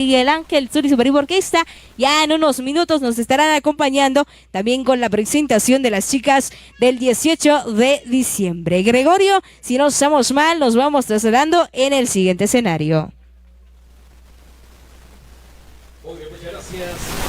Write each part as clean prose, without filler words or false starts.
Miguel Ángel Sur y Super Orquesta. Ya en unos minutos nos estarán acompañando también con la presentación de las chicas del 18 de diciembre. Gregorio, si no estamos mal, nos vamos trasladando en el siguiente escenario. Muy bien, muchas gracias.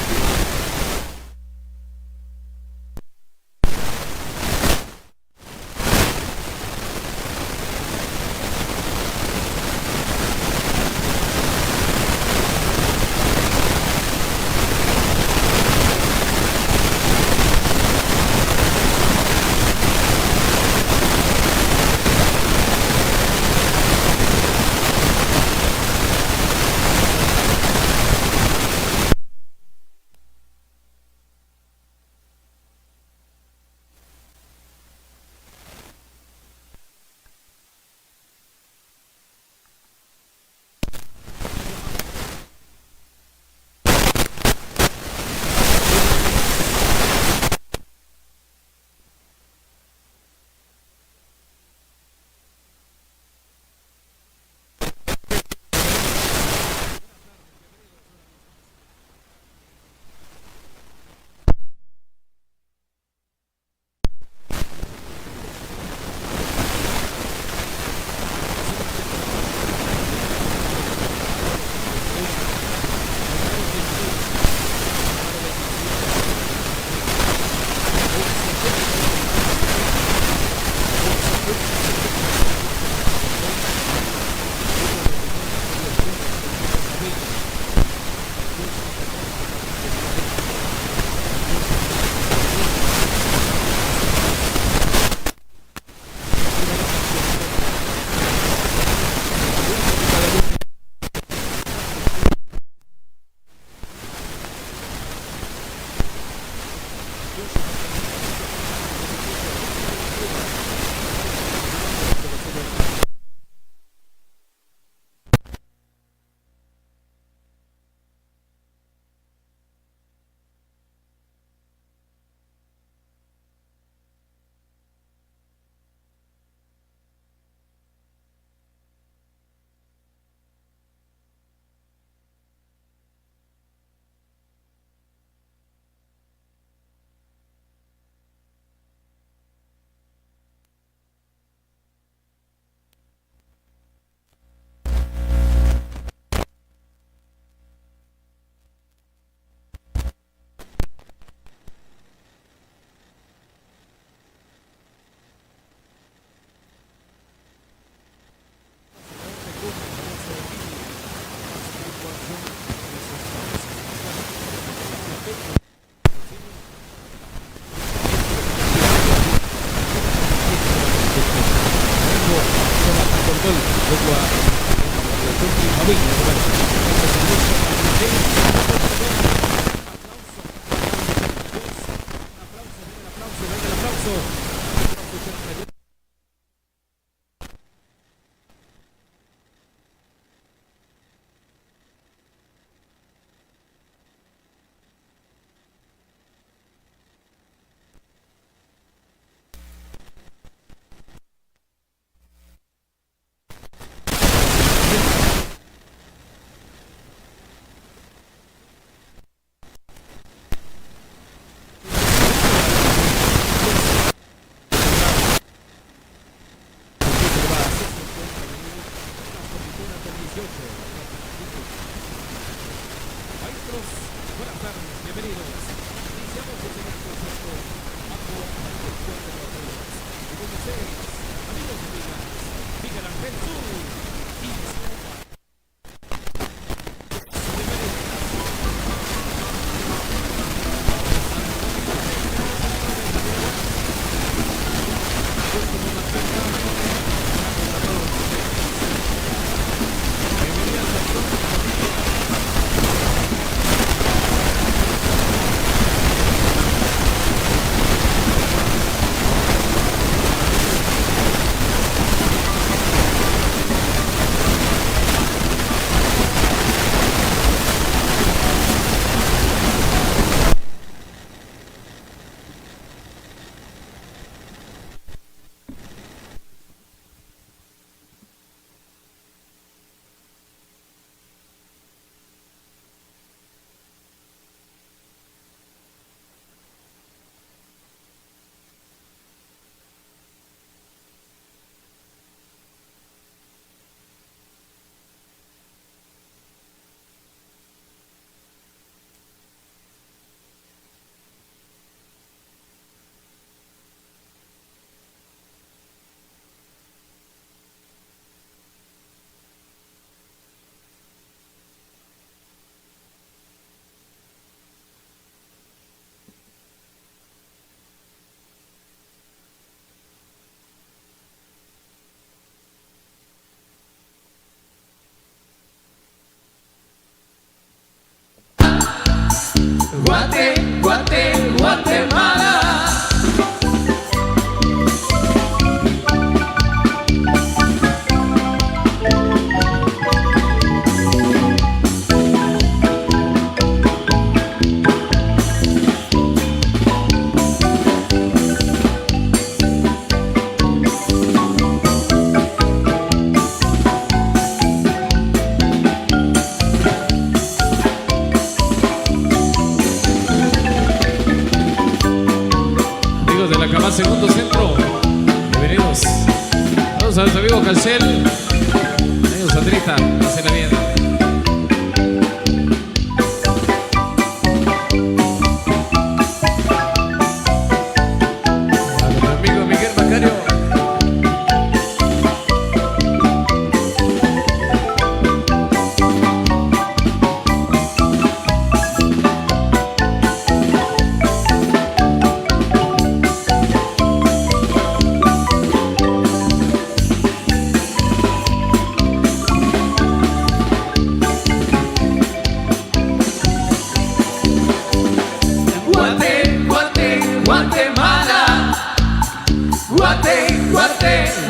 Guate, Guate, Guatemala. Segundo centro, bienvenidos. Vamos a nuestro amigo Cancel, amigo Sandrita, pásenla bien. A nuestro amigo Miguel Macario.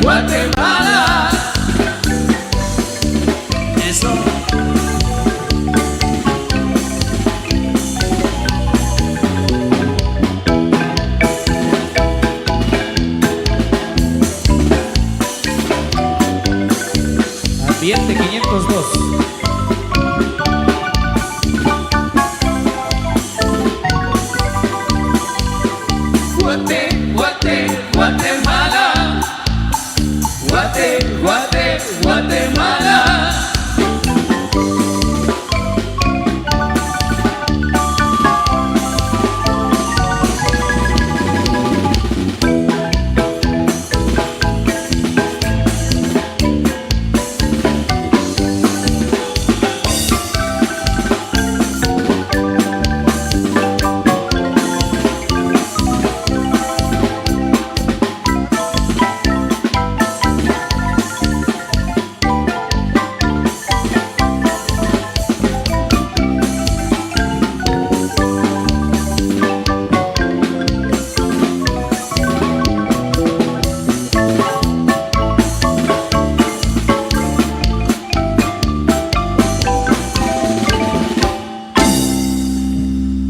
Guatemala. Eso. Ambiente 502. Guate, Guate, Guatemala. Guate, Guate, Guatemala.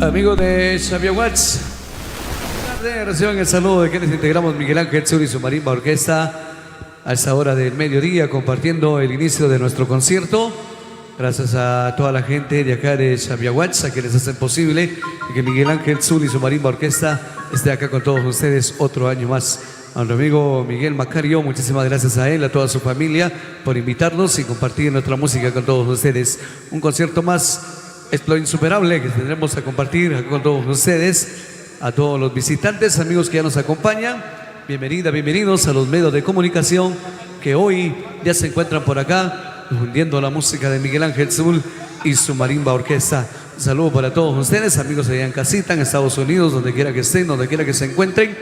Amigos de Xavier Watts, reciban el saludo de quienes integramos Miguel Ángel Zul y su marimba orquesta a esta hora del mediodía, compartiendo el inicio de nuestro concierto. Gracias a toda la gente de acá de Xavier Watts, a quienes hacen posible que Miguel Ángel Zul y su marimba orquesta esté acá con todos ustedes otro año más. A nuestro amigo Miguel Macario, muchísimas gracias a él, a toda su familia, por invitarnos y compartir nuestra música con todos ustedes. Un concierto más es lo insuperable que tendremos a compartir con todos ustedes, a todos los visitantes, amigos que ya nos acompañan. Bienvenida, bienvenidos a los medios de comunicación que hoy ya se encuentran por acá difundiendo la música de Miguel Ángel Zul y su marimba orquesta. Un saludo para todos ustedes, amigos allá en casita, en Estados Unidos, donde quiera que estén, donde quiera que se encuentren,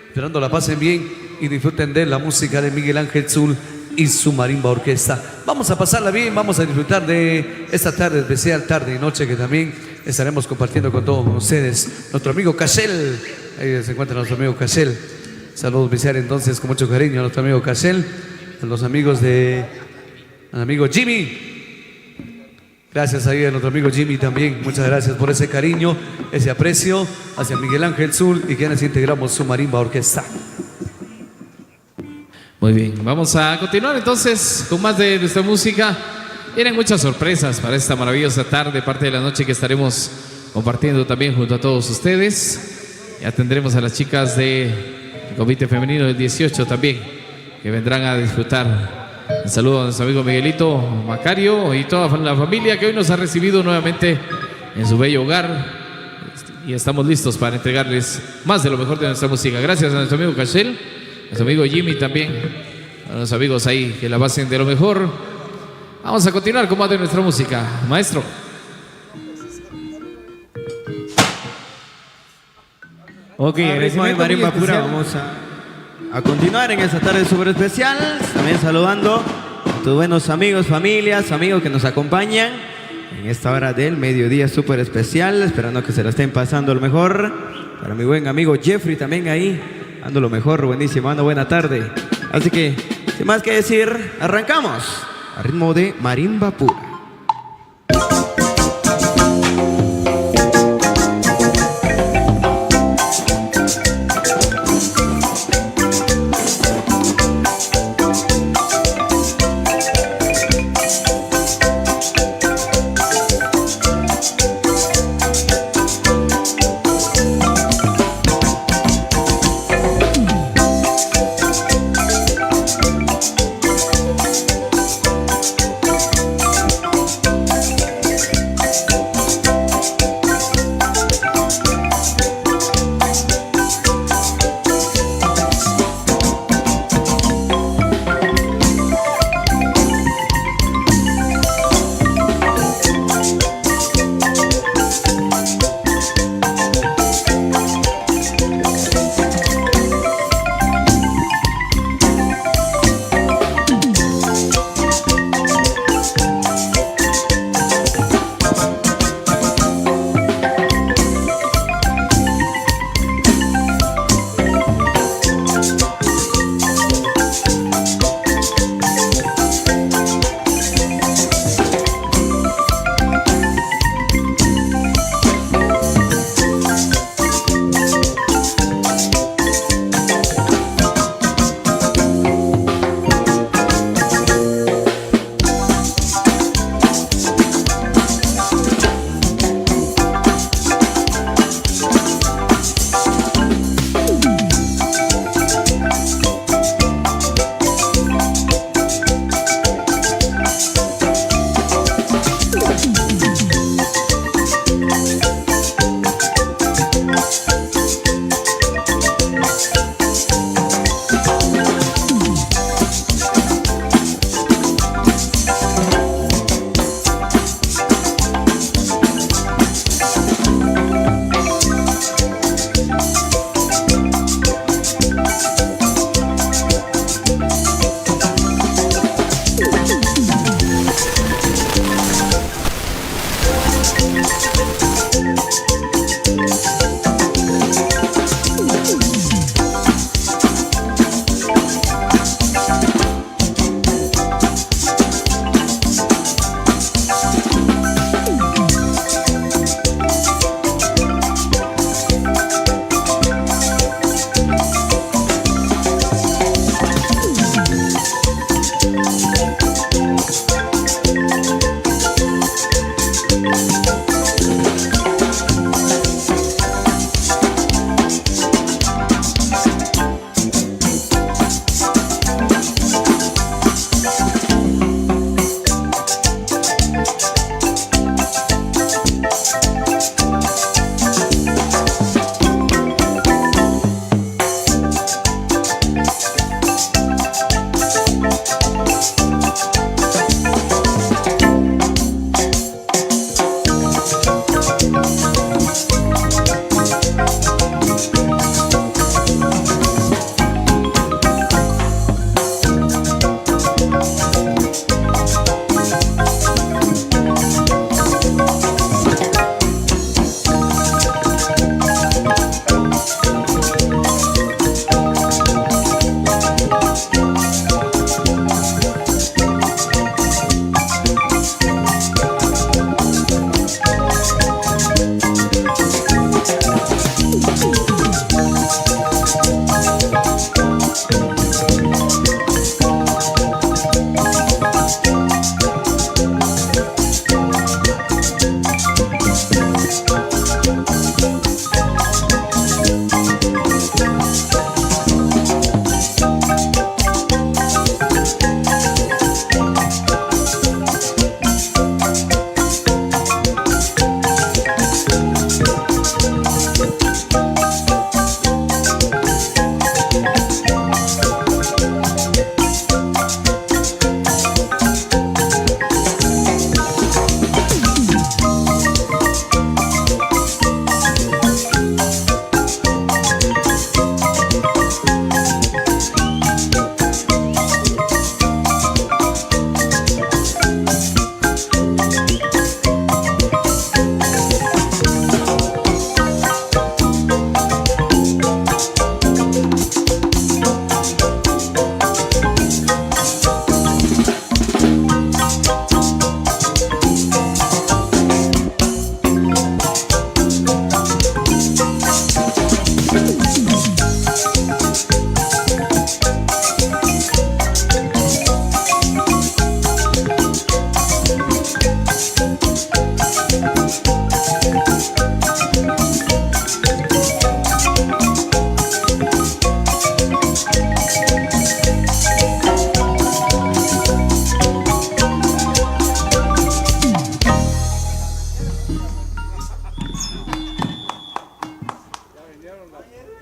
esperando la pasen bien y disfruten de la música de Miguel Ángel Zul y su marimba orquesta. Vamos a pasarla bien, vamos a disfrutar de esta tarde especial, tarde y noche, que también estaremos compartiendo con todos ustedes. Nuestro amigo Cashel, ahí se encuentra nuestro amigo Cashel. Saludos especiales entonces con mucho cariño a nuestro amigo Cashel, a los amigos al amigo Jimmy. Gracias ahí a nuestro amigo Jimmy también, muchas gracias por ese cariño, ese aprecio hacia Miguel Ángel Zul y quienes integramos su marimba orquesta. Muy bien, vamos a continuar entonces con más de nuestra música. Vienen muchas sorpresas para esta maravillosa tarde, parte de la noche que estaremos compartiendo también junto a todos ustedes. Ya tendremos a las chicas del Comité Femenino del 18 también, que vendrán a disfrutar. Un saludo a nuestro amigo Miguelito Macario y toda la familia que hoy nos ha recibido nuevamente en su bello hogar. Y estamos listos para entregarles más de lo mejor de nuestra música. Gracias a nuestro amigo Cashel, nuestro amigo Jimmy también, a los amigos ahí que la pasen de lo mejor. Vamos a continuar con más de nuestra música. Maestro. Ok, en ritmo de marimba pura vamos a continuar en esta tarde súper especial. También saludando a tus buenos amigos, familias, amigos que nos acompañan en esta hora del mediodía súper especial, esperando que se la estén pasando lo mejor. Para mi buen amigo Jeffrey también ahí, ando lo mejor, buenísimo, ando buena tarde. Así que, sin más que decir, arrancamos a ritmo de marimba pura.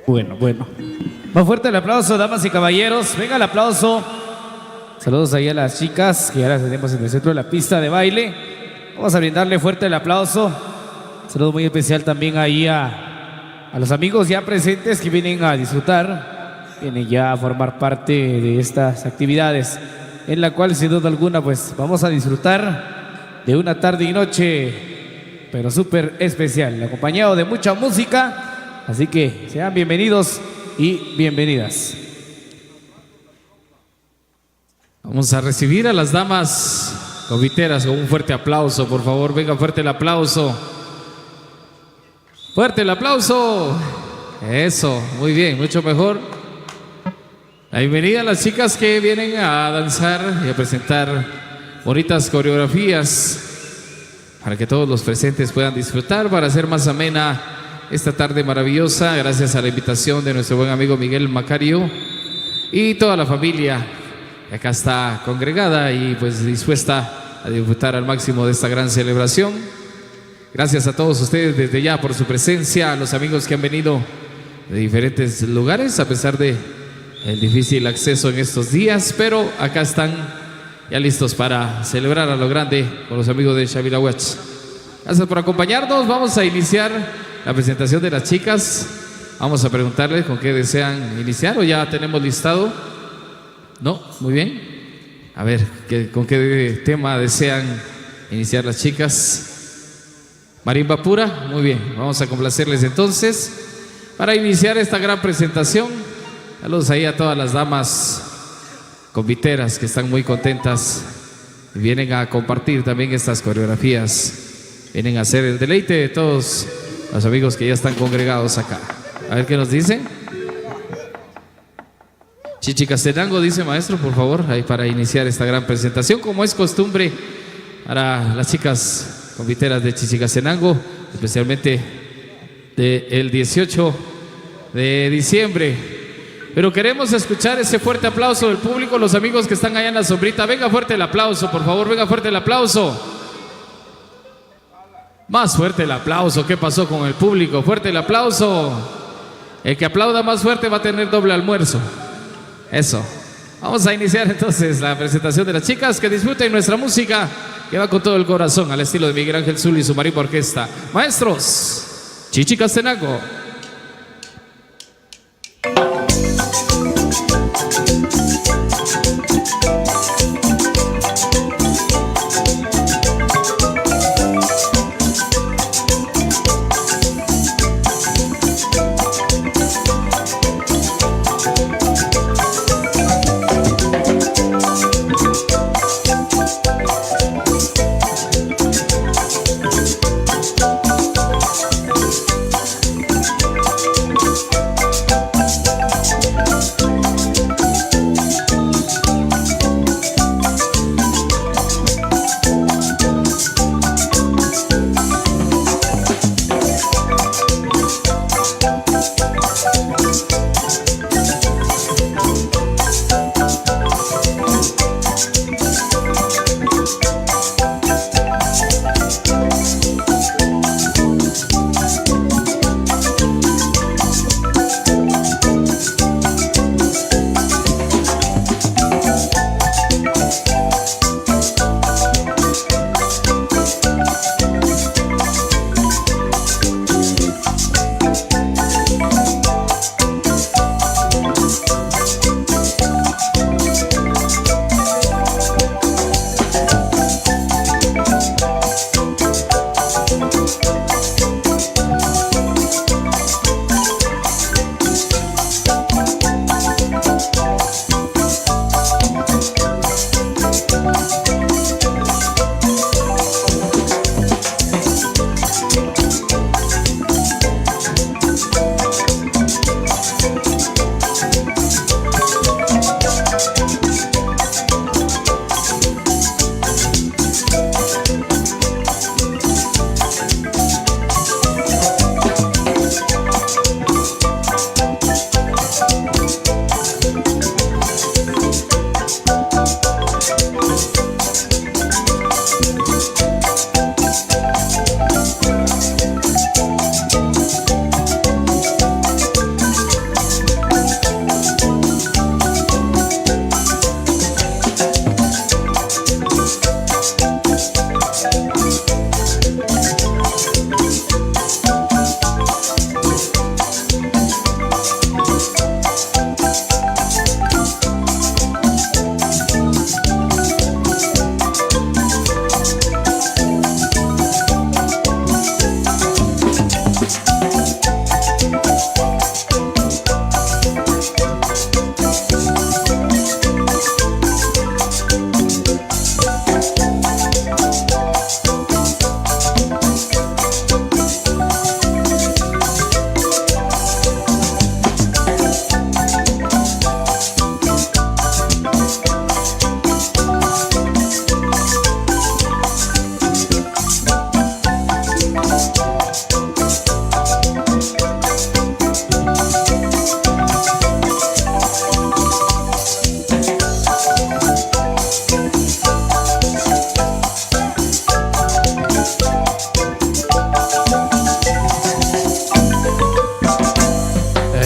Bueno, bueno. Más fuerte el aplauso, damas y caballeros. Venga el aplauso. Saludos ahí a las chicas que ya las tenemos en el centro de la pista de baile. Vamos a brindarle fuerte el aplauso. Saludo muy especial también ahí a los amigos ya presentes que vienen a disfrutar, vienen ya a formar parte de estas actividades, en la cual sin duda alguna pues vamos a disfrutar de una tarde y noche, pero súper especial, acompañado de mucha música. Así que sean bienvenidos y bienvenidas. Vamos a recibir a las damas confiteras con un fuerte aplauso, por favor. Venga, fuerte el aplauso. Fuerte el aplauso. Eso, muy bien, mucho mejor. La bienvenida a las chicas que vienen a danzar y a presentar bonitas coreografías para que todos los presentes puedan disfrutar, para hacer más amena esta tarde maravillosa, gracias a la invitación de nuestro buen amigo Miguel Macario y toda la familia que acá está congregada y pues dispuesta a disfrutar al máximo de esta gran celebración. Gracias a todos ustedes desde ya por su presencia, a los amigos que han venido de diferentes lugares a pesar de el difícil acceso en estos días, pero acá están ya listos para celebrar a lo grande con los amigos de Shavila Watch. Gracias por acompañarnos. Vamos a iniciar la presentación de las chicas. Vamos a preguntarles con qué desean iniciar o ya tenemos listado. ¿No? Muy bien. A ver, ¿con qué tema desean iniciar las chicas? Marimba pura, muy bien. Vamos a complacerles entonces para iniciar esta gran presentación. Saludos ahí a todas las damas conviteras que están muy contentas y vienen a compartir también estas coreografías. Vienen a hacer el deleite de todos los amigos que ya están congregados acá. A ver qué nos dicen. Chichicastenango, dice maestro, por favor, ahí para iniciar esta gran presentación, como es costumbre para las chicas conviteras de Chichicastenango, especialmente del 18 de diciembre. Pero queremos escuchar ese fuerte aplauso del público, los amigos que están allá en la sombrita. Venga fuerte el aplauso, por favor, venga fuerte el aplauso. Más fuerte el aplauso. ¿Qué pasó con el público? Fuerte el aplauso. El que aplauda más fuerte va a tener doble almuerzo. Eso. Vamos a iniciar entonces la presentación de las chicas. Que disfruten nuestra música que va con todo el corazón al estilo de Miguel Ángel Zuli y su marimba orquesta. Maestros, Chichicastenango.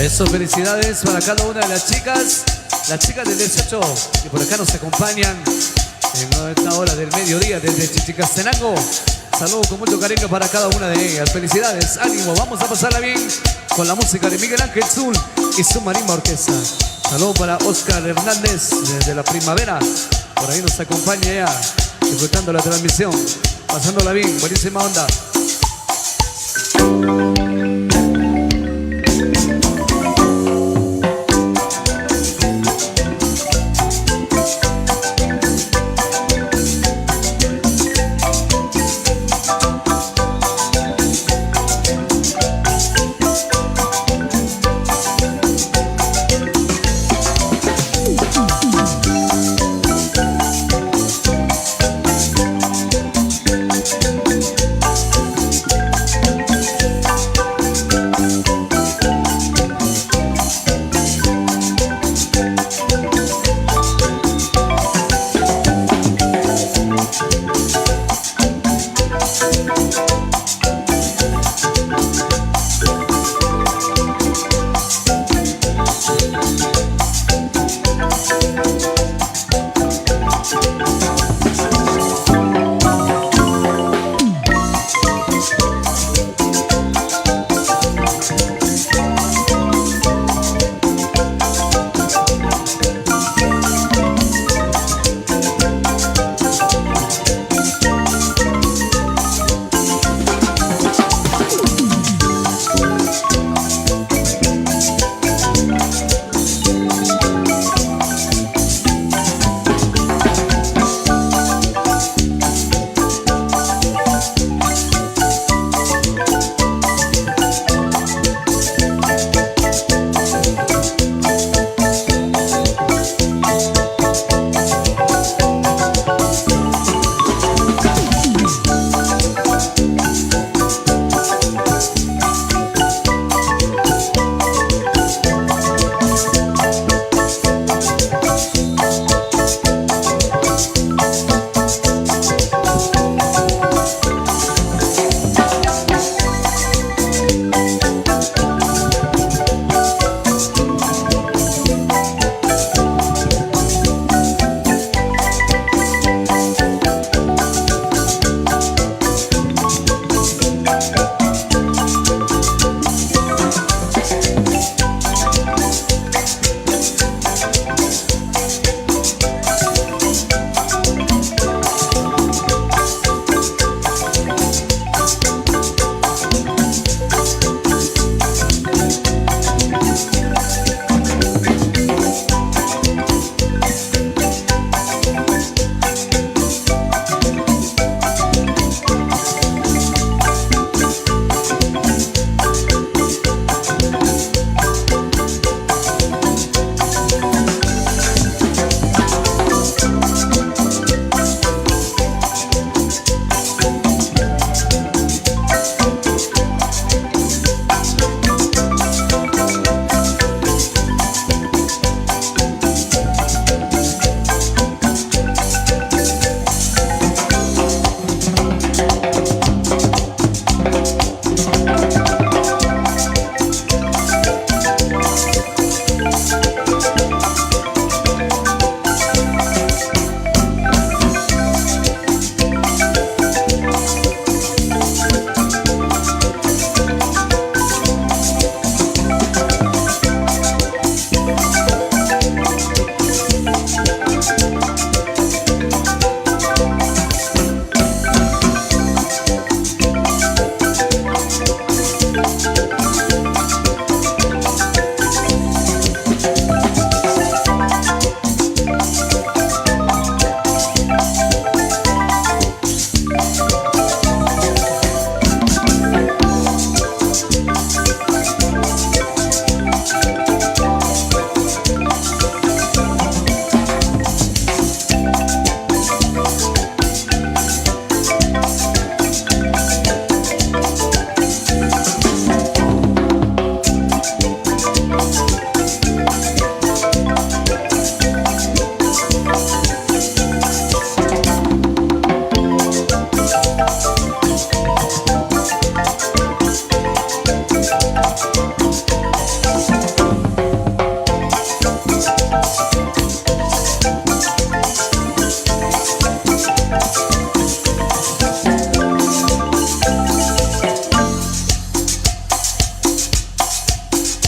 Eso, felicidades para cada una de las chicas del 18 que por acá nos acompañan en esta hora del mediodía desde Chichicastenango. Saludos con mucho cariño para cada una de ellas. Felicidades, ánimo, vamos a pasarla bien con la música de Miguel Ángel Zul y su Marimba Orquesta. Saludos para Oscar Hernández desde la Primavera. Por ahí nos acompaña ya, disfrutando la transmisión, pasándola bien, buenísima onda.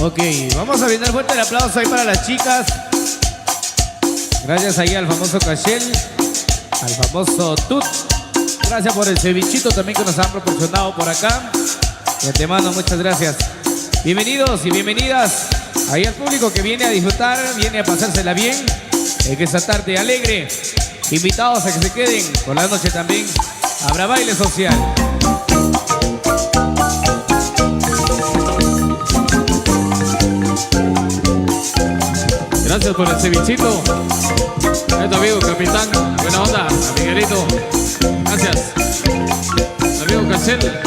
Ok, vamos a brindar fuerte el aplauso ahí para las chicas. Gracias ahí al famoso Cachel, al famoso Tut. Gracias por el cevichito también que nos han proporcionado por acá. De antemano, muchas gracias. Bienvenidos y bienvenidas ahí al público que viene a disfrutar, viene a pasársela bien en esta tarde alegre. Invitados a que se queden por la noche también. Habrá baile social. Gracias por el cevichito. Es tu amigo capitán. Buena onda, Miguelito. Gracias. Tu amigo Cachel.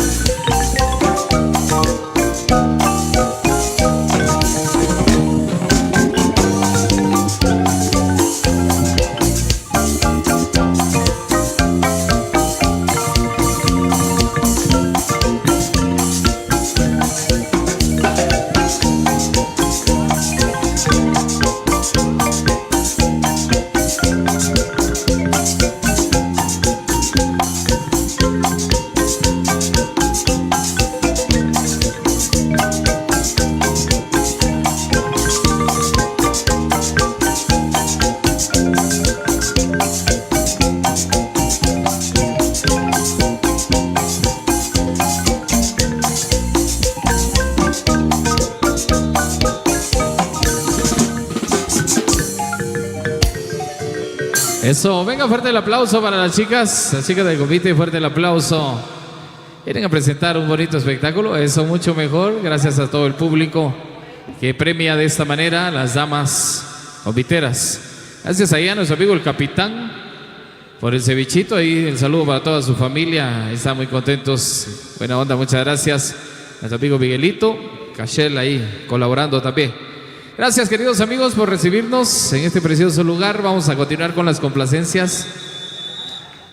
Eso, venga, fuerte el aplauso para las chicas del convite, fuerte el aplauso. Vienen a presentar un bonito espectáculo, eso mucho mejor, gracias a todo el público que premia de esta manera a las damas conviteras. Gracias ahí a nuestro amigo el capitán por el cevichito, ahí el saludo para toda su familia, están muy contentos, buena onda, muchas gracias. Nuestro amigo Miguelito, Cachel ahí colaborando también. Gracias, queridos amigos, por recibirnos en este precioso lugar. Vamos a continuar con las complacencias.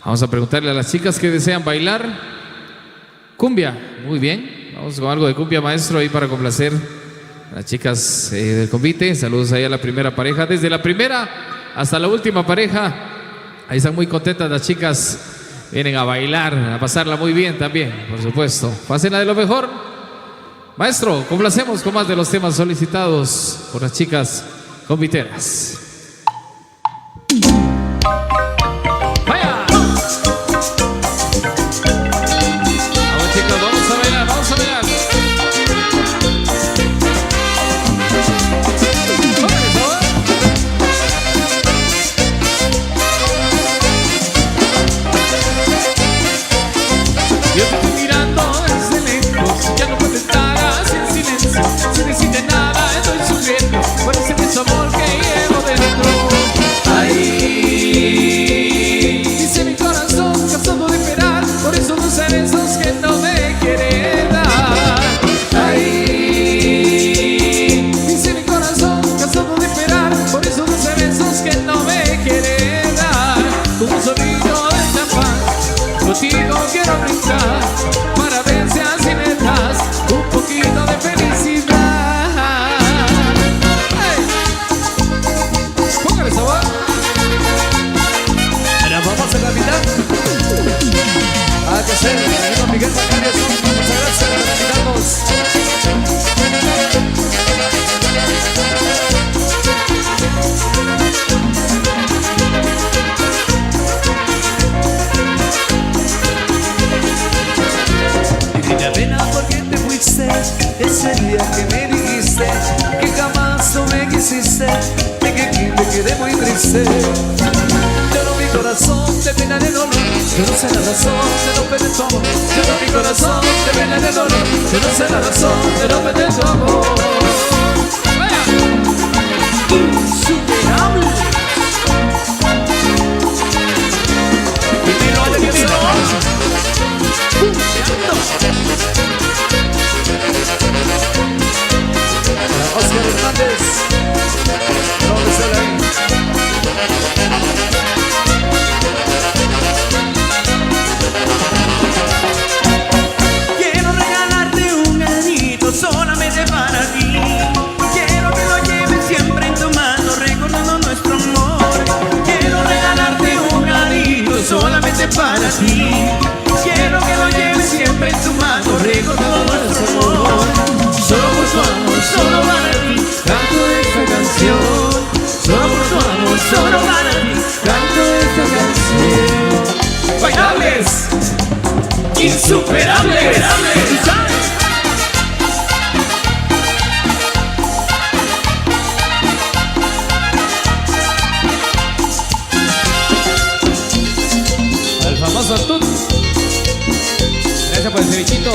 Vamos a preguntarle a las chicas que desean bailar. Cumbia, muy bien. Vamos con algo de cumbia, maestro, ahí para complacer a las chicas del convite. Saludos ahí a la primera pareja. Desde la primera hasta la última pareja. Ahí están muy contentas las chicas. Vienen a bailar, a pasarla muy bien también, por supuesto. Pásenla de lo mejor. Maestro, complacemos con más de los temas solicitados por las chicas conviteras. ¡Vaya! Vamos, chicos, vamos a bailar, vamos a bailar. Yo te estoy mirando desde lejos, ya no puedo estar así en silencio, sin decirte nada estoy sufriendo por ese beso amor que llevo dentro. Ay, dice mi corazón cansado de esperar por esos dos besos que no me quiere dar. Ay, dice mi corazón cansado de esperar por esos dos besos que no me quiere dar. Como un sonido de champán, contigo quiero brindar para ver si así me das un poquito de felicidad. ¡Hey! Póngale sabor. Ahora vamos a la mitad. A que se amigo Miguel Macarias. Muchas gracias por invitarnos. La pena porque te fuiste ese día que me dijiste que jamás tú me quisiste, de que aquí me quedé muy triste. Lloro mi corazón de pena de dolor, yo no sé la razón de no perder tu amor. Lloro mi corazón de pena de dolor, yo no sé la razón de no perder tu amor. Insuperable. Primero de que vino. Oscar Hernández, ¿dónde está ahí? Quiero regalarte un anillo solamente para ti. Quiero que lo lleves siempre en tu mano, recordando nuestro amor. Quiero regalarte un anillo solamente para ti. Quiero que lo lleves siempre en tu mano, recordando nuestro amor. Solo por tu amor, solo para insuperable. Al famoso Tut. Gracias por el cevichito.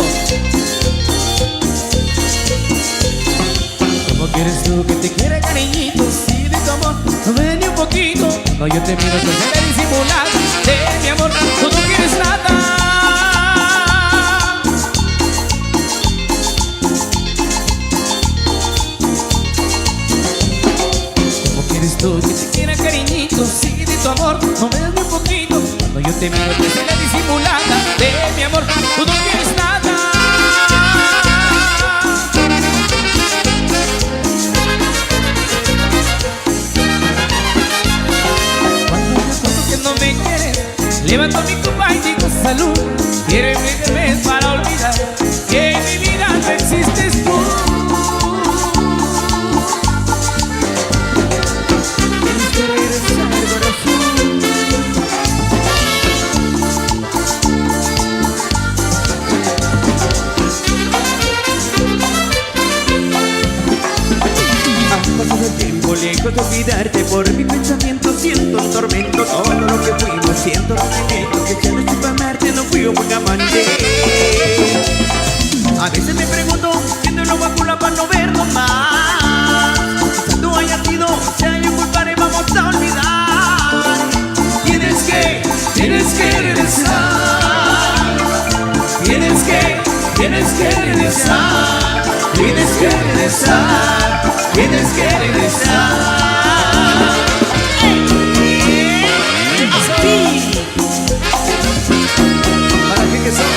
¿Cómo quieres tú que te quiera, cariñito? Si de tu amor no ven ni un poquito. No, yo te miro, te seré disimular. De mi amor, tú no quieres nada. ¿Cómo quieres tú que te quiera, cariñito? Si de tu amor no ven ni un poquito. Cuando yo te miro, te seré disimulada. De mi amor, tú no quieres nada. No me quieres, levanto mi copa y digo salud. Quiero vez para olvidar que en mi vida no existes tú. Tienes que regresar, corazón. Ha pasado el tiempo lejos de olvidarte. Por mi pensamiento siento un tormento. Todo lo que fuimos siento resentimiento. Que ya no supe amarte, no fui un buen amante. A veces me pregunto si no lo voy a culpar para no vernos más. Quizás tú hayas sido, sea yo culpable, vamos a olvidar. Tienes que regresar. Tienes que regresar. Tienes que regresar. Tienes que regresar. ¿Para qué que son?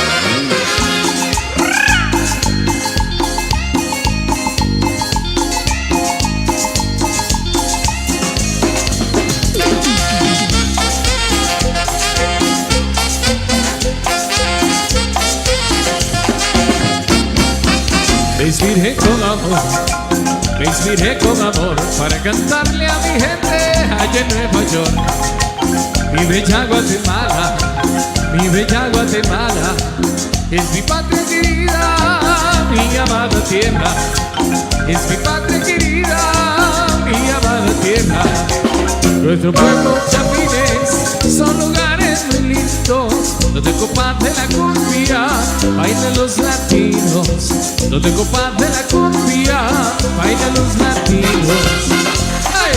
Me inspiré con amor para cantarle a mi gente allá en Nueva York. Mi bella Guatemala, es mi patria querida, mi amada tierra. Es mi patria querida, mi amada tierra. Nuestro pueblo, Chapines, son lugares muy lindos, donde comparte la cumbia, bailan los latinos. Donde comparte la cumbia, bailan los latinos. ¡Ay!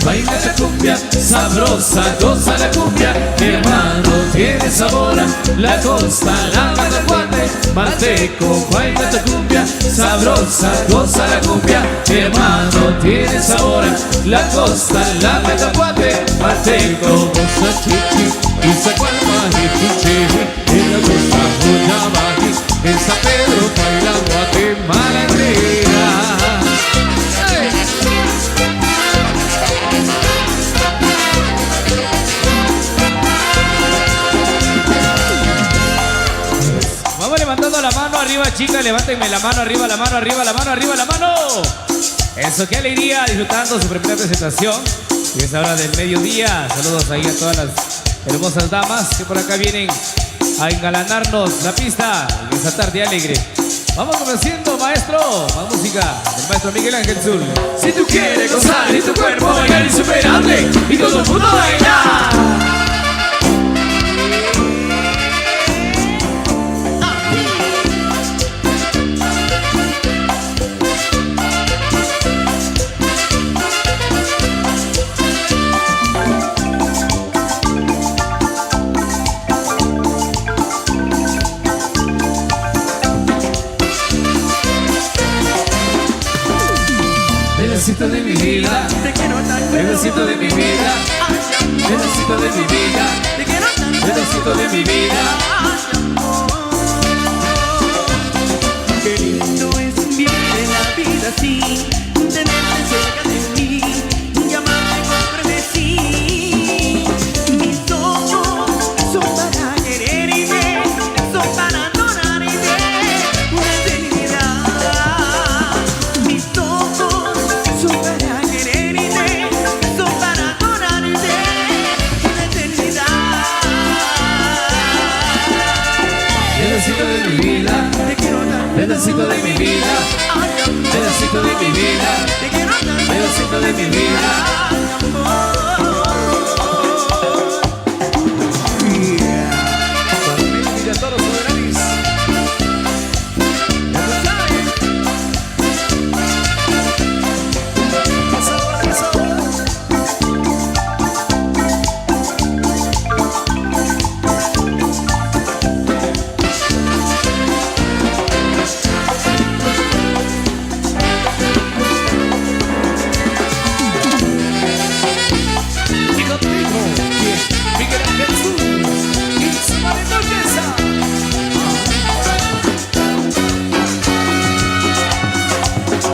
Baila la cumbia sabrosa, goza la cumbia, hermano, tiene sabor. La costa, la Guanajuate, Manteco, baila la cumbia sabrosa, goza la cumbia, hermano, tiene sabor. La costa, la Guanajuate, Manteco, goza chichi, y Zacualmaji, chichi, en la costa, Guanabaji, en San Pedro, baila Guatemala entera. Vamos levantando la mano arriba, chicas. Levántenme la mano arriba, la mano arriba, la mano arriba, la mano. Eso, qué alegría, disfrutando su primera presentación. Y es hora del mediodía. Saludos ahí a todas las hermosas damas que por acá vienen a engalanarnos la pista en esta tarde alegre. Vamos conociendo, maestro. Más música del maestro Miguel Ángel Zul. Si tú quieres gozar y tu cuerpo bailar insuperable y todo el mundo bailar. Pedacito de mi vida, pedacito de mi vida, pedacito de mi vida, pedacito de mi vida. Qué lindo es vivir en la vida así, tenerte cerca de mí, llamarme con frenesí. Mis ojos son para querer y ver, son para adorar y ver una eternidad. Mis ojos son para querer y ver, pedacito de mi vida, pedacito de mi vida, pedacito de mi vida. Familia Toros Soberanis. Y contigo, Miguel Ángel Sur y su Marimba Orquesta.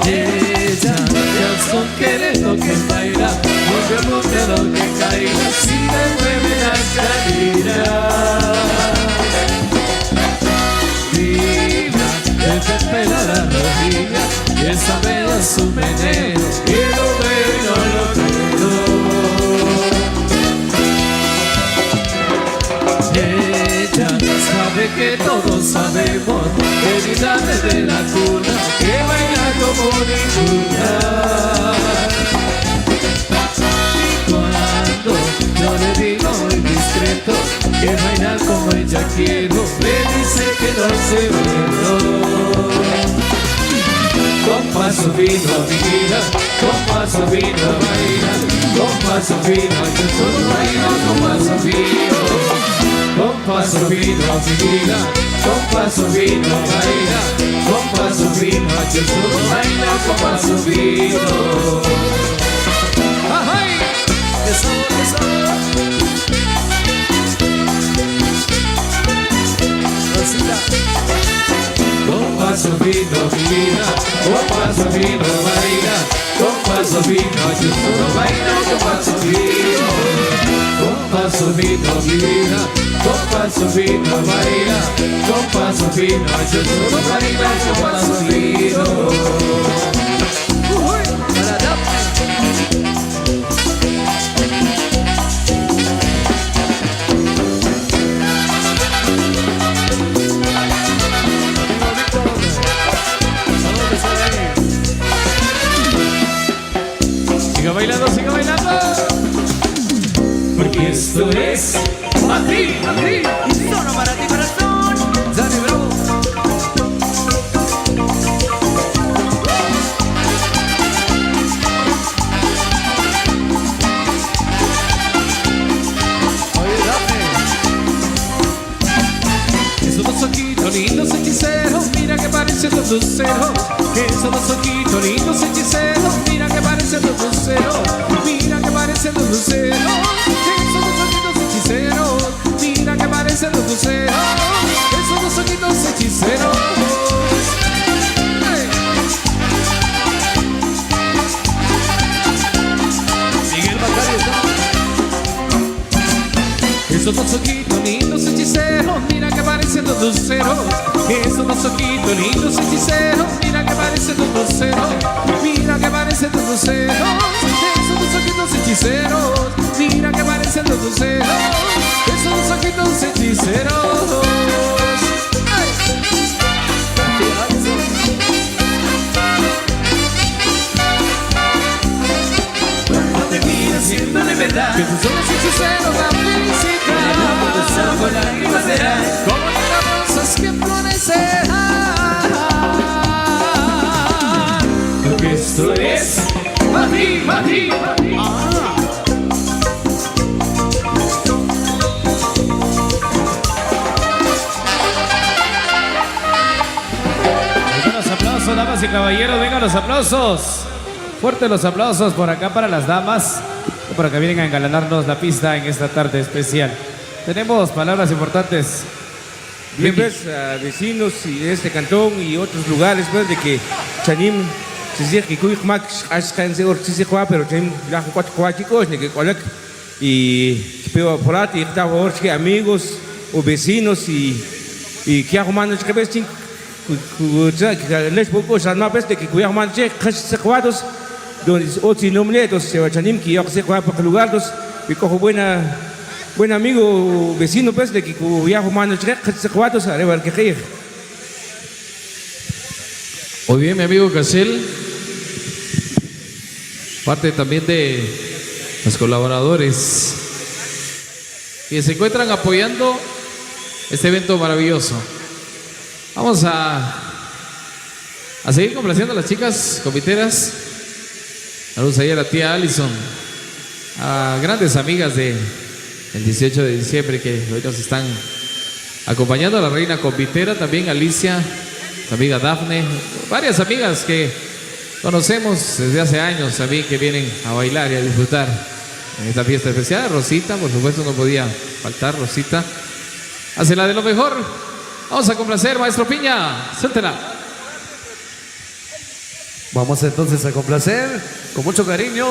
Ella ya son queriendo que baila, mueve lo que caiga, si me mueve la cadera. Viva, te pela la rodilla, y esa vela es un veneno, y lo bueno lo creo. Ella sabe que todos sabemos que ni la de la cuna, que baila como ninguna. Y cuando yo le digo muy discreto que baila como ella quiero, me dice que no se bueno. Con paso vino a mi vida, con paso vino a bailar, con paso vino, yo solo bailo con paso vino. Con paso vino a mi vida, con paso vino a bailar, con paso vino, yo solo bailo con paso vino. ¡Ay! ¡Eso, eso! Rosita. Con paso vino a mi vida, con paso vino a bailar, con paso vino, yo solo bailo con paso vino. Con paso vino a mi vida, con paso vino a bailar, con paso vino, yo solo bailo con paso vino. Para Siga bailando, siga bailando. porque esto es a ti, y solo para ti, corazón. Dale, bravo. Oye, Dafne. Esos dos ojitos lindos hechiceros, mira que parecen dos luceros. Esos dos ojitos lindos hechiceros, mira que parecen dos luceros. Mira que parecen dos luceros. Esos dos ojitos hechiceros, mira que parecen dos luceros. Esos dos ojitos hechiceros. ¡Hey! Miguel Macario, Esos dos ojitos lindos hechiceros, mira que parecen dos luceros. Esos dos ojitos lindos hechiceros, mira que parecen dos luceros. Mira que parecen dos luceros. Esos dos ojitos hechiceros, mira que parecen dos luceros. Esos dos ojitos hechiceros. ¡Ay! No te miras siendo de verdad, que tus ojos hechiceros la felicidad. Tus ojos lágrimas serán como las rosas que florecerán. Porque esto es para ti, para ti, para ti. Vengan los aplausos, damas y caballeros, vengan los aplausos. Fuertes los aplausos por acá para las damas, que por acá vienen a engalanarnos la pista en esta tarde especial. Tenemos palabras importantes. Bien, pues, a vecinos y de este cantón y otros lugares, pues, de que Chanim, se dice que Cuy Mac, Ashkanse or Chise pero Chanim, la cuatro cuachicos, ni que colec, y pero por ahí estaba que amigos o vecinos y que hago manos que ves, que les pocos alma, pues, de que Cuy Mac, se cuadros, donde otros nombres, se va Chanim, que yo se cuadra por lugares, y cojo buen amigo vecino pues de que ya humano se cuatro arriba que Muy bien, mi amigo Cachel. Parte también de los colaboradores que se encuentran apoyando este evento maravilloso. Vamos a seguir complaciendo a las chicas comiteras. Saludos ahí a la tía Allison, a grandes amigas del 18 de diciembre que hoy nos están acompañando, a la reina convitera, también Alicia, la amiga Dafne, varias amigas que conocemos desde hace años también, que vienen a bailar y a disfrutar en esta fiesta especial. Rosita, por supuesto, no podía faltar. Rosita, hácela de lo mejor. Vamos a complacer, maestro Piña, suéltela. Vamos entonces a complacer con mucho cariño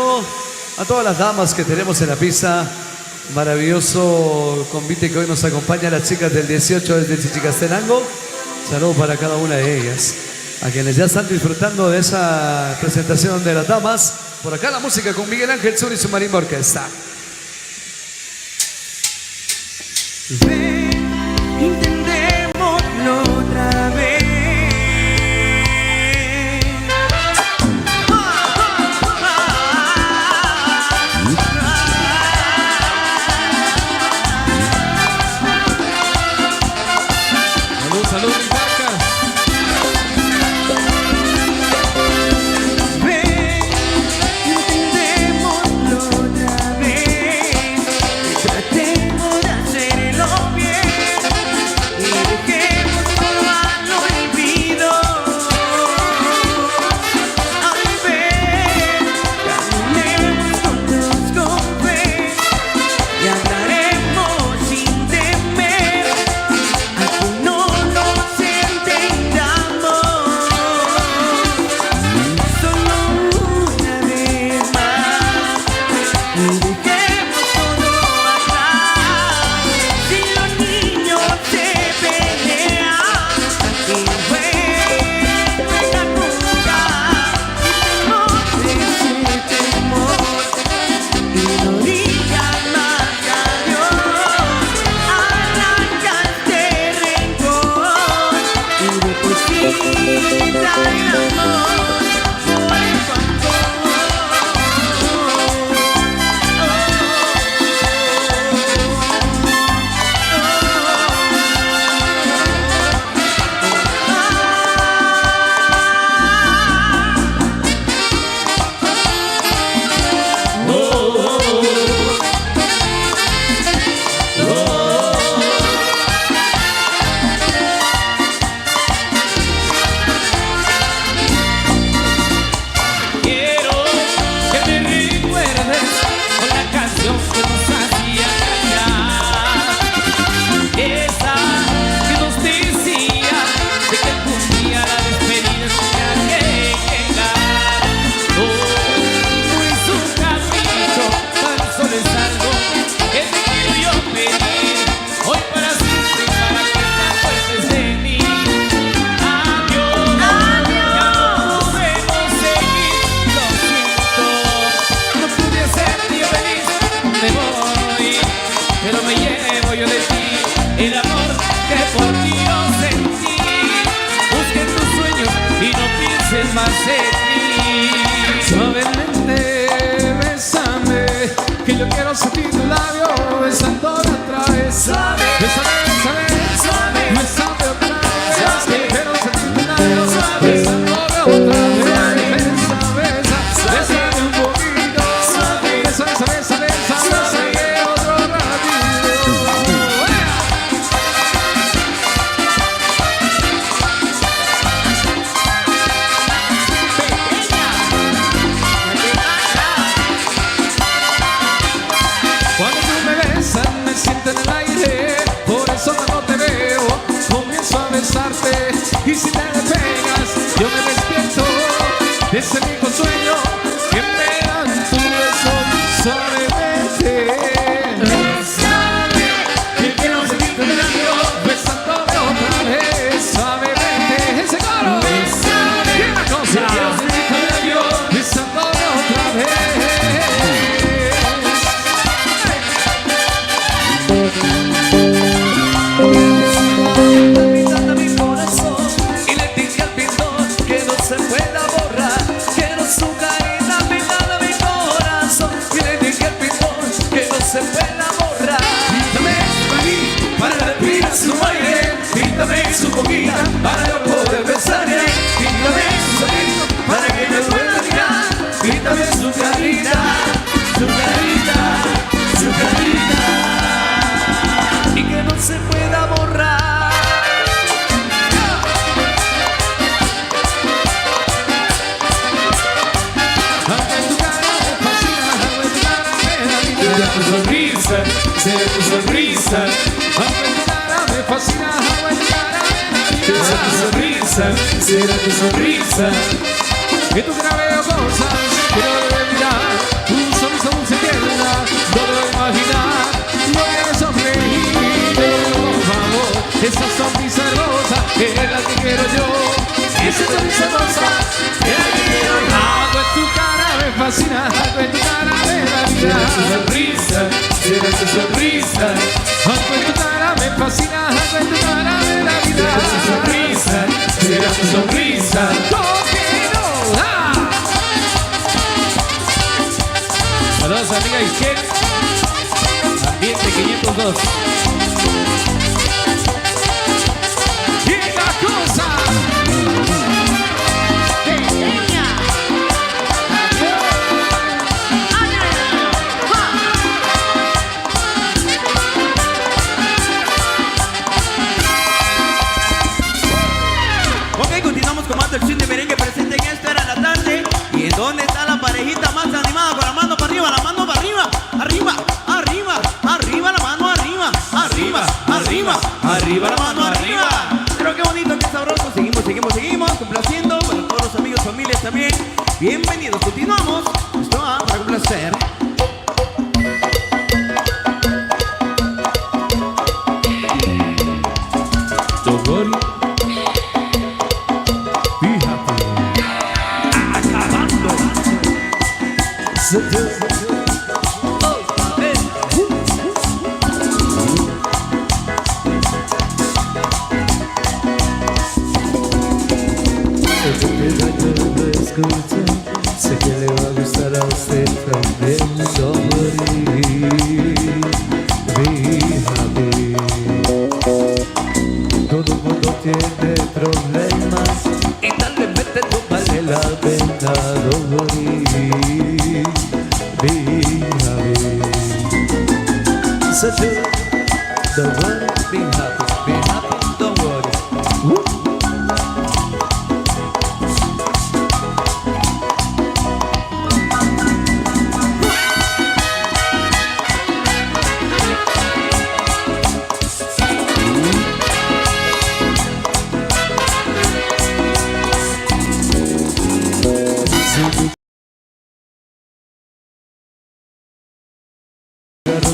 a todas las damas que tenemos en la pista. Maravilloso convite que hoy nos acompaña, las chicas del 18 desde Chichicastenango. Saludos para cada una de ellas, a quienes ya están disfrutando de esa presentación de las damas. Por acá la música con Miguel Ángel Sur y su Marimba Orquesta. Ven, intentémoslo otra vez. Salud, salud, mis marcas. Ven, intentémoslo otra vez. Tratemos de hacerlo bien y dejemos todo al olvido. Ay, ven, caminemos juntos con fe y andaremos sin temer a que no nos entendamos. Solo una vez más y dejemos todo atrás. Si los niños se pelean, que vuelven a jugar. Y no ese temor y no digas más adiós. Arranca este rencor y deposita el amor. Quiero que me recuerdes con la canción que nos hacía callar, esa que nos decía de que algún día la despedida tenía que llegar. No es un capricho, tan solo es algo que te quiero yo pedir hoy para siempre, para que te acuerdes de mí. Adiós, ya no podemos seguir, lo siento, no pude hacerte yo feliz, me voy, pero me llevo yo de ti el amor que por ti yo sentí. Busca en tus sueños y no pienses más en mí. Suavemente, bésame, que yo quiero sentir tu labio besando otra vez. Suave, Bésame, bésame, suave, bésame otra vez. Suave. Que quiero sentir tu labio Suave. besando otra vez. Suave. Besa, besa, Suave. bésame un poquito. Suave. Besa, besa, besa, besa, Suave. bésame otro ratito. pequeña, Cuando tú me besas me se pueda borrar. Píntame su maní para respirar su aire. Píntame su boquita para yo poder besarle. Píntame su sonrisa para que me pueda mirar. Píntame su carita, su carita, su carita. Y que no se pueda borrar. Aunque tu cara me fascina, aunque tu cara me da vida. Será tu sonrisa, será tu sonrisa. Aunque tu cara me fascina, aunque tu cara me da vida. Será tu sonrisa, será tu sonrisa. Que tu cara veo cosas que no debo mirar. Tu sonrisa dulce y tierna, no debo imaginar. No debes sonreír, por favor. Esa sonrisa hermosa es la que quiero yo. Esa sonrisa hermosa es la que quiero yo. Algo en tu cara me fascina, algo en tu cara me da vida. Será tu sonrisa, será tu sonrisa. Algo en tu cara me fascina, algo en tu cara me da vida. Será tu sonrisa, será tu sonrisa. Saludos amiga Isquet. Ambiente 502. Y la cosa. Ok, continuamos con más del swing de merengue presente en esta era la tarde. ¿Y en dónde está la parejita más animada? Con la mano para arriba, la mano para arriba. Arriba, arriba, arriba, la mano arriba. Arriba, arriba, arriba, la mano arriba. Pero qué bonito, qué sabroso. Seguimos, seguimos, seguimos. Complaciendo para todos los amigos, familias también. Bienvenidos, continuamos. Esto va para complacer. Don't worry, be happy. Acabando. Sé que le va a gustar a usted también. Don't worry, be happy. Todo el mundo tiene problemas Y tal vez vete no vale la pena. Don't worry, be happy. So don't worry, be happy, don't worry.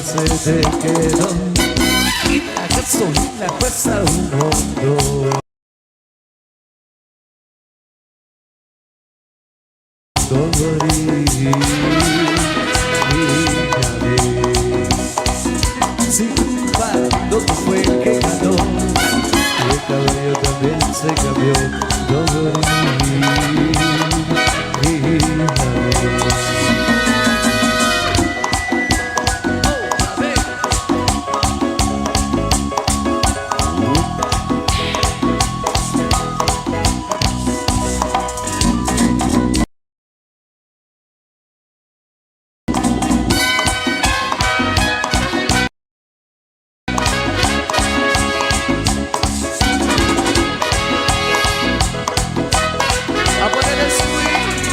Se te quedó Y la gasolina cuesta un montón. Don't worry, Si cuando fue el que ganó, el cabello también se cambió. Don't worry, a poner el swing.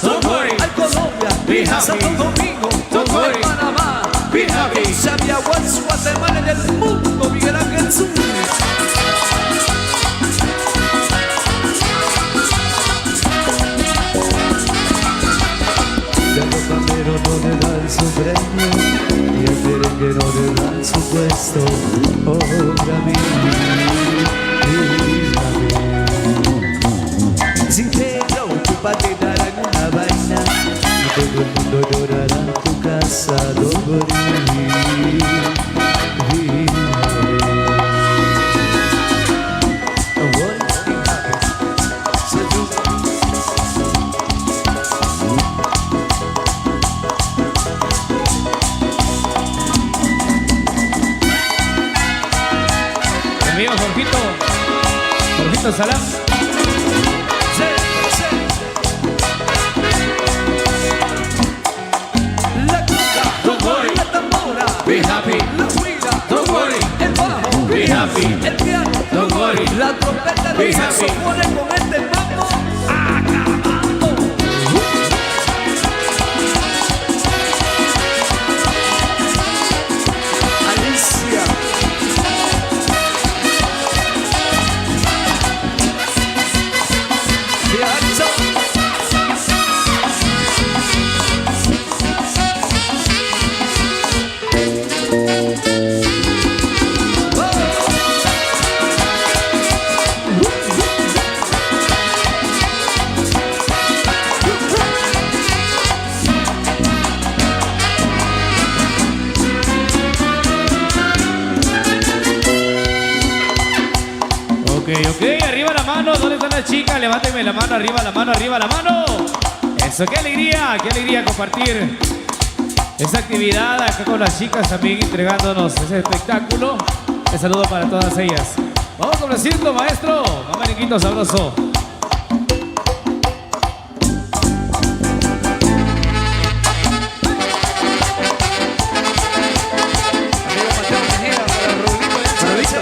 don't worry, Al Colombia, Be happy. Santo Domingo, Don't todo el worry. Panamá, Be happy. Zambia, Guatemala, en el mundo, Miguel Ángel Zú. y al botanero no le dan su premio, y al merengue no le dan su puesto. Oh, Grammy, Si te preocupa te darán una vaina y todo el mundo llorará en tu casa. pasado por mí. Amigo Jorgito Salam. Be happy, La huila, don't worry, el bajo, be happy, el piano, don't worry. la trompeta, Be los happy. saxofones con este mambo acabando. Alicia. Fianza. Ok, arriba la mano, ¿dónde están las chicas? Levántenme la mano, arriba la mano, arriba la mano. Eso, qué alegría compartir esta actividad acá con las chicas también entregándonos ese espectáculo. Un saludo para todas ellas. Vamos complaciendo, maestro. Mamá Niquito sabroso. Amigo Mateo Mejía, para Rodrigo de Chavizo.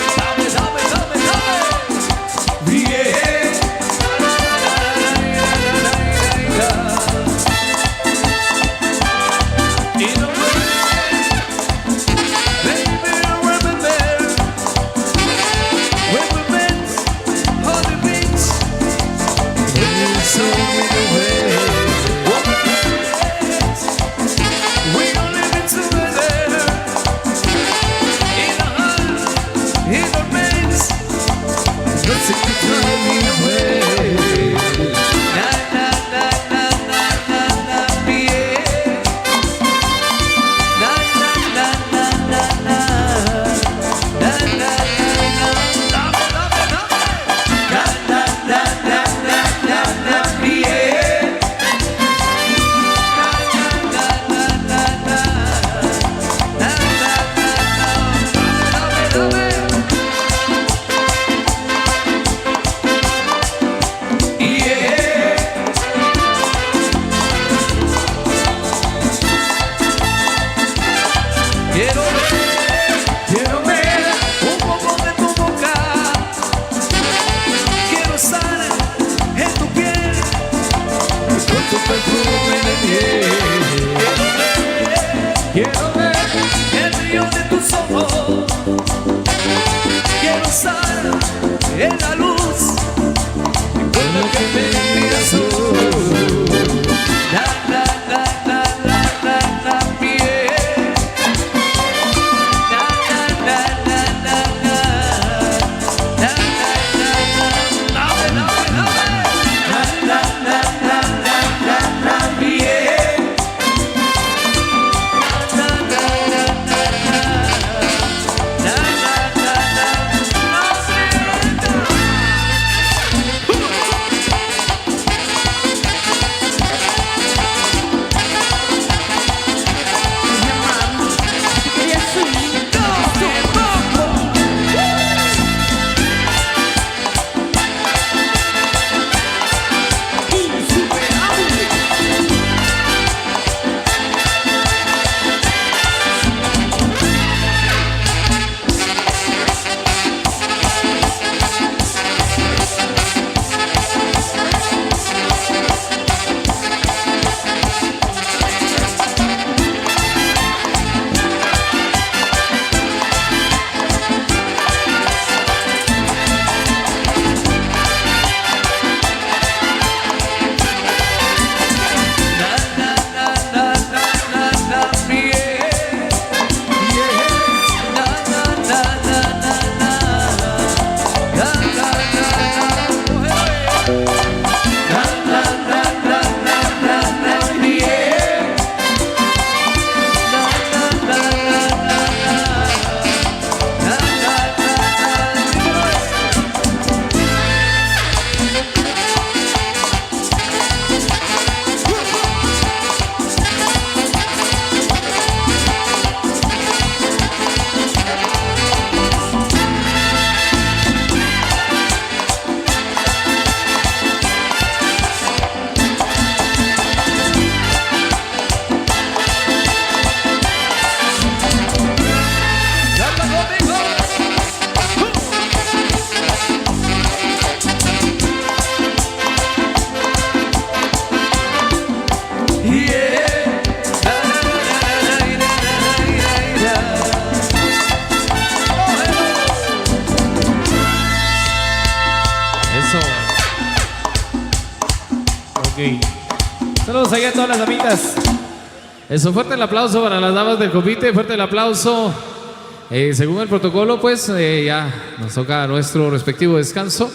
Dame. Bien. Y no Quiero ver el brillo de tus ojos. Quiero estar en la luz con lo que me envías tú. La, la, la, la, la, la, la, piel. La, la, la, la, la, la. La, la, la, la. Dame, dame, dame. La, la, la, la, la, la, la, piel. Ok. Saludos allá a todas las amigas. Eso, fuerte el aplauso para las damas del convite, fuerte el aplauso. Según el protocolo, pues ya nos toca nuestro respectivo descanso.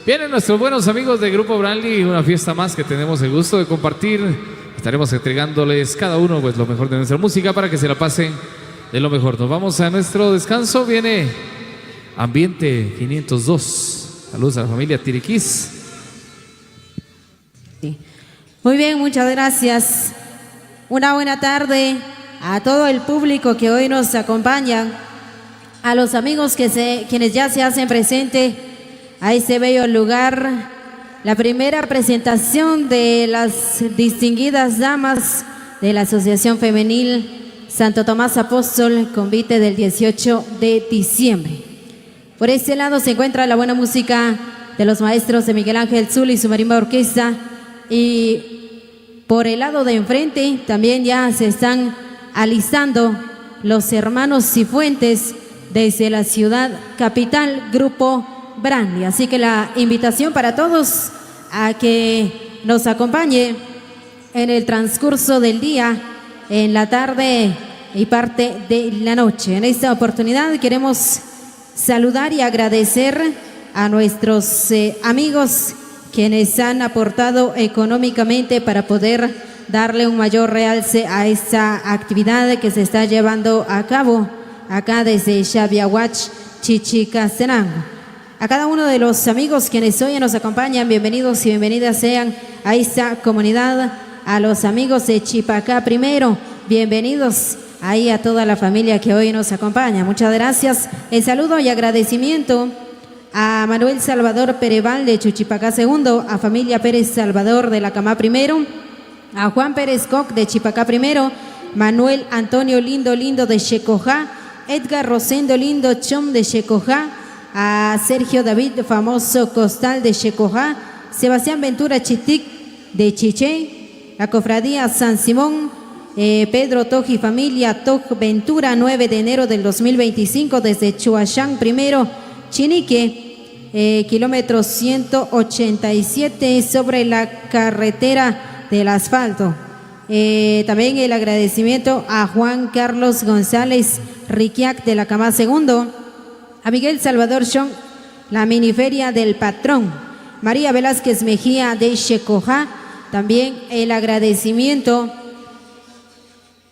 Vienen nuestros buenos amigos de Grupo Branly, una fiesta más que tenemos el gusto de compartir. Estaremos entregándoles cada uno pues lo mejor de nuestra música para que se la pasen de lo mejor. Nos vamos a nuestro descanso. Viene Ambiente 502. Saludos a la familia Tiriquís. Sí. Muy bien, muchas gracias. Una buena tarde a todo el público que hoy nos acompaña, a los amigos quienes ya se hacen presente a este bello lugar. La primera presentación de las distinguidas damas de la Asociación Femenil Santo Tomás Apóstol, convite del 18 de diciembre. Por este lado se encuentra la buena música de los maestros de Miguel Ángel Zul y su marimba orquesta, y por el lado de enfrente también ya se están alistando los hermanos Cifuentes desde la ciudad capital, Grupo Branly. Así que la invitación para todos a que nos acompañe en el transcurso del día, en la tarde y parte de la noche. En esta oportunidad queremos saludar y agradecer a nuestros amigos quienes han aportado económicamente para poder darle un mayor realce a esta actividad que se está llevando a cabo acá desde Xaviahuach, Chichicastenango. A cada uno de los amigos quienes hoy nos acompañan, bienvenidos y bienvenidas sean a esta comunidad. A los amigos de Chipacá primero, bienvenidos ahí a toda la familia que hoy nos acompaña. Muchas gracias. El saludo y agradecimiento a Manuel Salvador Pereval de Chuchipacá segundo, a familia Pérez Salvador de la Camá primero, a Juan Pérez Coc de Chipacá primero, Manuel Antonio Lindo Lindo de Checojá, Edgar Rosendo Lindo Chom de Checojá, a Sergio David Famoso Costal de Checojá, Sebastián Ventura Chitic de Chiché, la Cofradía San Simón, Pedro Toj y familia Toj Ventura, 9 de enero del 2025 desde Chuachán primero, Chinique, kilómetro 187 sobre la carretera del asfalto. También el agradecimiento a Juan Carlos González Riquiac de la Camá segundo, a Miguel Salvador Chong, la miniferia del patrón, María Velázquez Mejía de Checojá. También el agradecimiento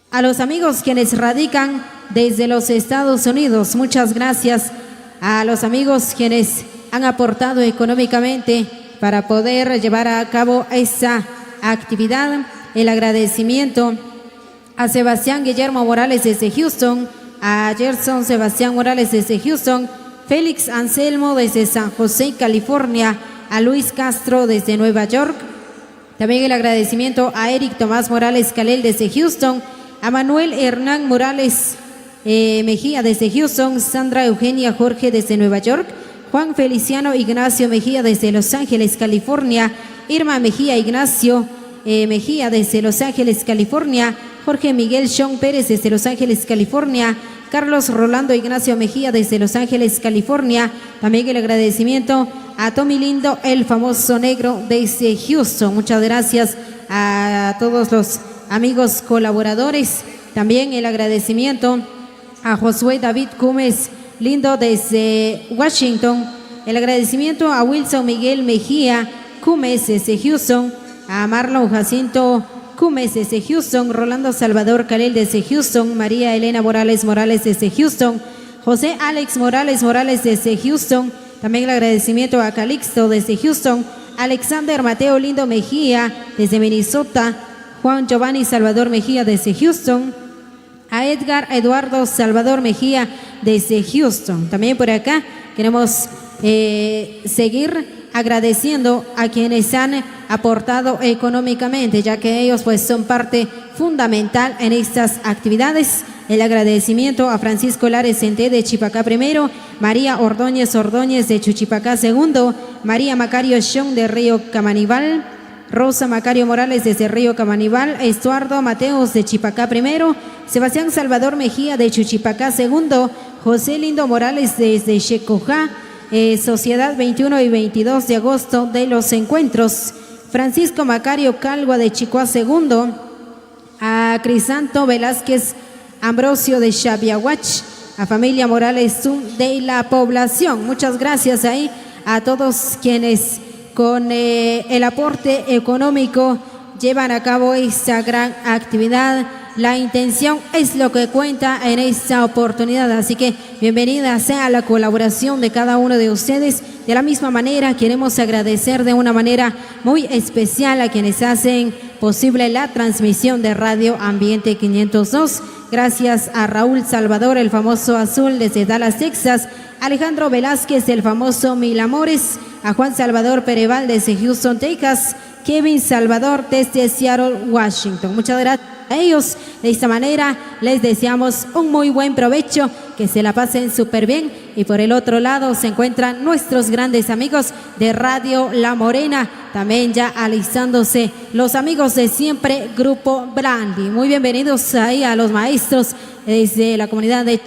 a los amigos quienes radican desde los Estados Unidos. Muchas gracias a los amigos quienes han aportado económicamente para poder llevar a cabo esta actividad. El agradecimiento a Sebastián Guillermo Morales desde Houston, a Gerson Sebastián Morales desde Houston, Félix Anselmo desde San José, California, a Luis Castro desde Nueva York. También el agradecimiento a Eric Tomás Morales Calel desde Houston, a Manuel Hernán Morales Mejía desde Houston, Sandra Eugenia Jorge desde Nueva York, Juan Feliciano Ignacio Mejía desde Los Ángeles, California, Irma Mejía Ignacio Mejía desde Los Ángeles, California, Jorge Miguel Sean Pérez desde Los Ángeles, California, Carlos Rolando Ignacio Mejía desde Los Ángeles, California. También el agradecimiento a Tommy Lindo, el famoso negro desde Houston. Muchas gracias a todos los amigos colaboradores. También el agradecimiento a Josué David Cumes Lindo desde Washington. El agradecimiento a Wilson Miguel Mejía Cumes desde Houston, a Marlon Jacinto Cumes desde Houston, Rolando Salvador Calel desde Houston, María Elena Morales Morales desde Houston, José Alex Morales Morales desde Houston. También el agradecimiento a Calixto desde Houston, Alexander Mateo Lindo Mejía desde Minnesota, Juan Giovanni Salvador Mejía desde Houston, a Edgar Eduardo Salvador Mejía desde Houston. También por acá queremos seguir agradeciendo a quienes han aportado económicamente, ya que ellos pues son parte fundamental en estas actividades. El agradecimiento a Francisco Lares Centé de Chipacá primero, María Ordóñez Ordóñez de Chuchipacá segundo, María Macario Shong de Río Camanibal, Rosa Macario Morales desde Río Camanibal, Estuardo Mateos de Chipacá primero, Sebastián Salvador Mejía de Chuchipacá segundo, José Lindo Morales desde Checojá, Sociedad 21 y 22 de agosto de los encuentros. Francisco Macario Calva de Chicoa II, a Crisanto Velázquez Ambrosio de Xaviahuach, a familia Morales Zum de la población. Muchas gracias ahí a todos quienes con el aporte económico llevan a cabo esta gran actividad. La intención es lo que cuenta en esta oportunidad, así que bienvenida sea la colaboración de cada uno de ustedes. De la misma manera, queremos agradecer de una manera muy especial a quienes hacen posible la transmisión de Radio Ambiente 502. Gracias a Raúl Salvador, el famoso Azul desde Dallas, Texas, Alejandro Velázquez, el famoso Mil Amores, a Juan Salvador Pereval desde Houston, Texas, Kevin Salvador desde Seattle, Washington. Muchas gracias a ellos. De esta manera les deseamos un muy buen provecho, que se la pasen súper bien. Y por el otro lado se encuentran nuestros grandes amigos de Radio La Morena, también ya alistándose los amigos de siempre, Grupo Brandy. Muy bienvenidos ahí a los maestros desde la comunidad de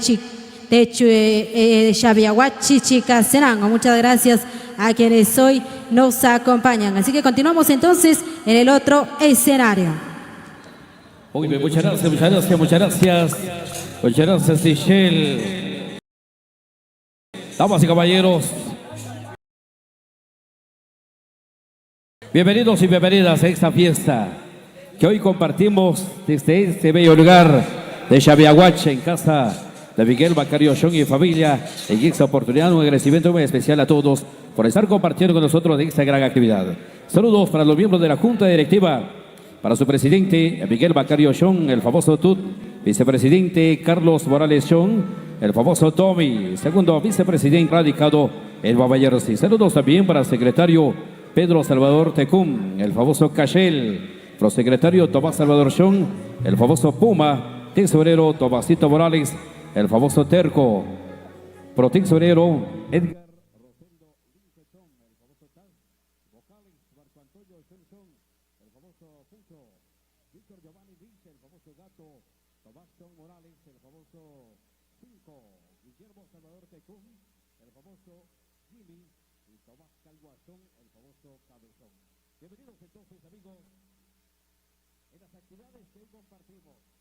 Xaviahuach, Chichicastenango. Muchas gracias a quienes hoy nos acompañan. Así que continuamos entonces en el otro escenario. Muy bien, muchas gracias, muchas gracias, muchas gracias. Muchas gracias, Michelle. Damas y caballeros, bienvenidos y bienvenidas a esta fiesta que hoy compartimos desde este bello lugar de Xaviahuach, en casa de Miguel Macario Oshón y familia. En esta oportunidad, un agradecimiento muy especial a todos por estar compartiendo con nosotros de esta gran actividad. Saludos para los miembros de la Junta Directiva, para su presidente Miguel Macario Oshón, el famoso Tut, vicepresidente Carlos Morales Oshón, el famoso Tommy, segundo vicepresidente radicado en Babayersi. Saludos también para el secretario Pedro Salvador Tecum, el famoso Cachel, prosecretario Tomás Salvador Oshón, el famoso Puma, tesorero Tomasito Morales, el famoso Terco, protesorero Edgar Rosendo Lincoln, el famoso Taz, vocales Marco Antonio Johnson, el famoso Pucho, Víctor Giovanni Vince, el famoso Gato, Tomás Morales, el famoso Cinco, Guillermo Salvador Tecum, el famoso Jimmy y Tomás Calguazón, el famoso Cabezón. Bienvenidos entonces, amigos, en las actividades que hoy compartimos.